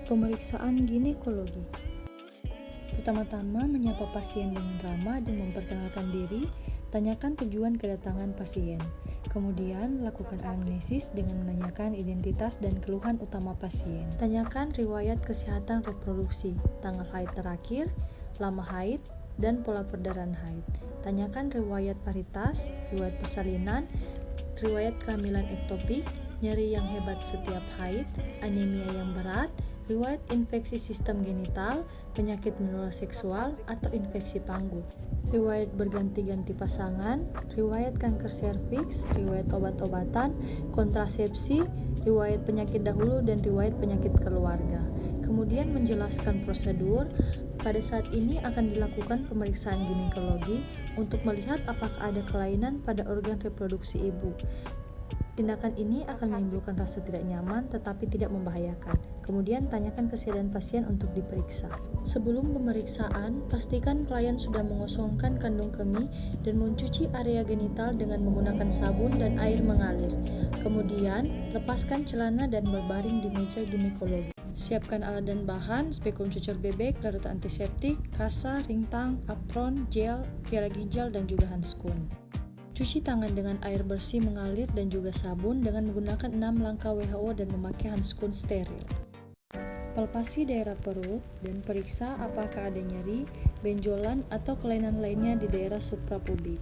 Pemeriksaan ginekologi. Pertama-tama menyapa pasien dengan ramah dan memperkenalkan diri, tanyakan tujuan kedatangan pasien. Kemudian lakukan anamnesis dengan menanyakan identitas dan keluhan utama pasien. Tanyakan riwayat kesehatan reproduksi, tanggal haid terakhir, lama haid, dan pola perdarahan haid. Tanyakan riwayat paritas, riwayat persalinan, riwayat kehamilan ektopik, nyeri yang hebat setiap haid, anemia yang berat, riwayat infeksi sistem genital, penyakit menular seksual, atau infeksi panggul, riwayat berganti-ganti pasangan, riwayat kanker serviks, riwayat obat-obatan, kontrasepsi, riwayat penyakit dahulu, dan riwayat penyakit keluarga. Kemudian menjelaskan prosedur. Pada saat ini akan dilakukan pemeriksaan ginekologi untuk melihat apakah ada kelainan pada organ reproduksi ibu. Tindakan ini akan menimbulkan rasa tidak nyaman tetapi tidak membahayakan. Kemudian tanyakan kesediaan pasien untuk diperiksa. Sebelum pemeriksaan, pastikan klien sudah mengosongkan kandung kemih dan mencuci area genital dengan menggunakan sabun dan air mengalir. Kemudian, lepaskan celana dan berbaring di meja ginekologi. Siapkan alat dan bahan, spekulum cucur bebek, larutan antiseptik, kasa, ringtang, apron, gel, piala ginjal, dan juga handskun. Cuci tangan dengan air bersih mengalir dan juga sabun dengan menggunakan 6 langkah WHO dan memakai handskun steril. Palpasi daerah perut dan periksa apakah ada nyeri, benjolan, atau kelainan lainnya di daerah suprapubik.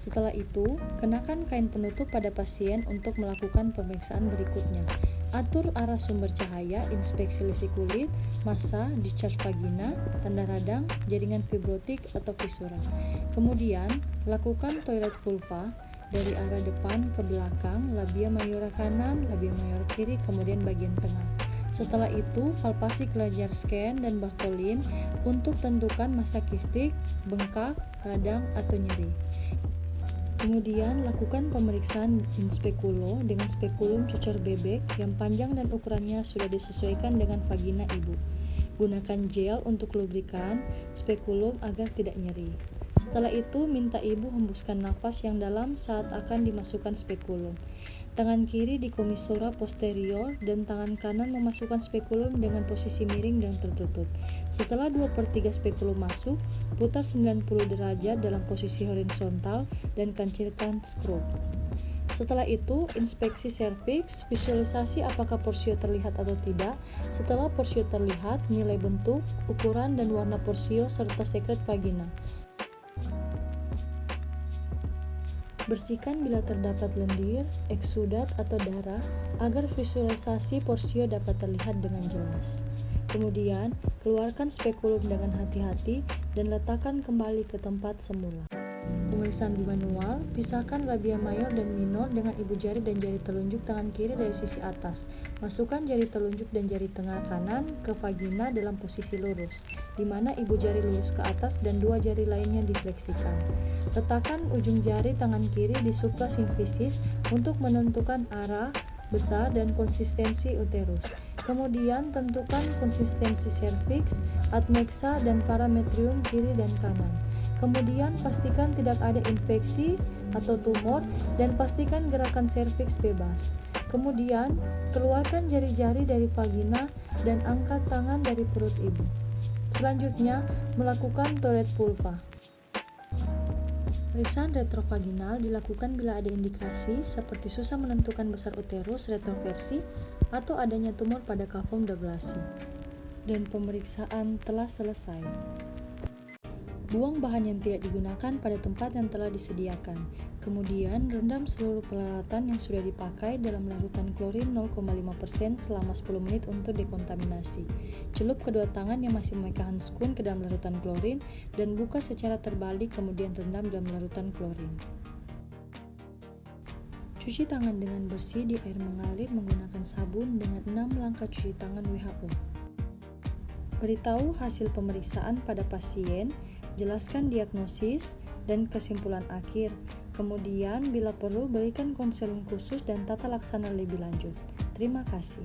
Setelah itu, kenakan kain penutup pada pasien untuk melakukan pemeriksaan berikutnya. Atur arah sumber cahaya, inspeksi lesi kulit, massa, discharge vagina, tanda radang, jaringan fibrotik atau visura. Kemudian, lakukan toilet vulva dari arah depan ke belakang, labia mayora kanan, labia mayora kiri, kemudian bagian tengah. Setelah itu, palpasi kelenjar scan dan Bartholin untuk tentukan massa kistik, bengkak, radang, atau nyeri. Kemudian, lakukan pemeriksaan in speculo dengan spekulum cucur bebek yang panjang dan ukurannya sudah disesuaikan dengan vagina ibu. Gunakan gel untuk lubrikan spekulum agar tidak nyeri. Setelah itu, minta ibu hembuskan nafas yang dalam saat akan dimasukkan spekulum. Tangan kiri di komisura posterior dan tangan kanan memasukkan spekulum dengan posisi miring dan tertutup. Setelah 2/3 spekulum masuk, putar 90 derajat dalam posisi horizontal dan kancilkan skru. Setelah itu, inspeksi serviks, visualisasi apakah porsio terlihat atau tidak. Setelah porsio terlihat, nilai bentuk, ukuran, dan warna porsio serta sekret vagina. Bersihkan bila terdapat lendir, eksudat, atau darah agar visualisasi porsio dapat terlihat dengan jelas. Kemudian, keluarkan spekulum dengan hati-hati dan letakkan kembali ke tempat semula. Pemeriksaan bimanual, pisahkan labia mayor dan minor dengan ibu jari dan jari telunjuk tangan kiri dari sisi atas. Masukkan jari telunjuk dan jari tengah kanan ke vagina dalam posisi lurus, di mana ibu jari lurus ke atas dan 2 jari lainnya difleksikan. Letakkan ujung jari tangan kiri di suprasimfisis untuk menentukan arah, besar, dan konsistensi uterus. Kemudian tentukan konsistensi serviks, adnexa, dan parametrium kiri dan kanan. Kemudian pastikan tidak ada infeksi atau tumor dan pastikan gerakan serviks bebas. Kemudian keluarkan jari-jari dari vagina dan angkat tangan dari perut ibu. Selanjutnya melakukan toilet vulva. Pemeriksaan retrovaginal dilakukan bila ada indikasi seperti susah menentukan besar uterus, retroversi, atau adanya tumor pada kavum Douglasii. Dan pemeriksaan telah selesai. Buang bahan yang tidak digunakan pada tempat yang telah disediakan. Kemudian, rendam seluruh peralatan yang sudah dipakai dalam larutan klorin 0,5% selama 10 menit untuk dekontaminasi. Celup kedua tangan yang masih memakai handskun ke dalam larutan klorin dan buka secara terbalik, kemudian rendam dalam larutan klorin. Cuci tangan dengan bersih di air mengalir menggunakan sabun dengan 6 langkah cuci tangan WHO. Beritahu hasil pemeriksaan pada pasien, jelaskan diagnosis dan kesimpulan akhir. Kemudian, bila perlu, berikan konseling khusus dan tata laksana lebih lanjut. Terima kasih.